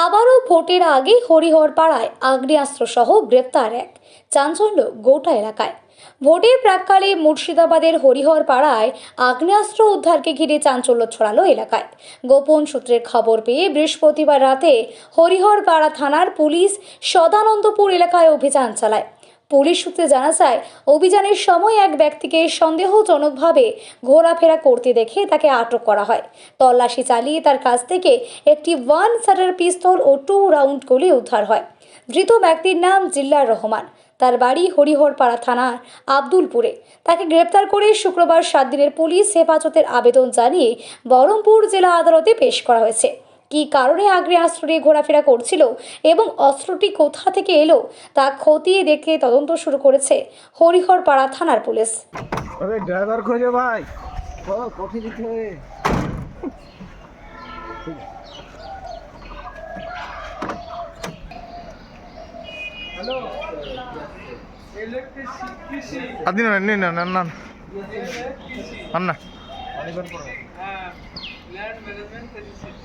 আবারও ভোটের আগে হরিহরপাড়ায় আগ্নেয়াস্ত্রসহ গ্রেপ্তার এক, চাঞ্চল্য গোটা এলাকায়। ভোটের প্রাক্কালে মুর্শিদাবাদের হরিহরপাড়ায় আগ্নেয়াস্ত্র উদ্ধারকে ঘিরে চাঞ্চল্য ছড়ালো এলাকায়। গোপন সূত্রের খবর পেয়ে বৃহস্পতিবার রাতে হরিহরপাড়া থানার পুলিশ সদানন্দপুর এলাকায় অভিযান চালায়। পুলিশ সূত্রে জানা যায়, অভিযানের সময় এক ব্যক্তিকে সন্দেহজনকভাবে ঘোরাফেরা করতে দেখে তাকে আটক করা হয়। তল্লাশি চালিয়ে তার কাছ থেকে একটি 1 শাটার পিস্তল ও 2 রাউন্ড গুলি উদ্ধার হয়। ধৃত ব্যক্তির নাম জিল্লার রহমান, তার বাড়ি হরিহরপাড়া থানার আব্দুলপুরে। তাকে গ্রেপ্তার করে শুক্রবার 7 দিনের পুলিশ হেফাজতের আবেদন জানিয়ে বহরমপুর জেলা আদালতে পেশ করা হয়েছে। কী কারণে আগ্নেয়াস্ত্র নিয়ে ঘোরাফেরা করছিল এবং অস্ত্রটি কোথা থেকে এলো তা খতিয়ে দেখে তদন্ত শুরু করেছে হরিহরপাড়া থানার পুলিশ। अरे ड्राइवर खोजे भाई कॉफी दिखे हेलो इलेक्ट्रिसिटी अदी ना नहीं ना ना ना अन्ना लैंड मैनेजमेंट सर्विसेज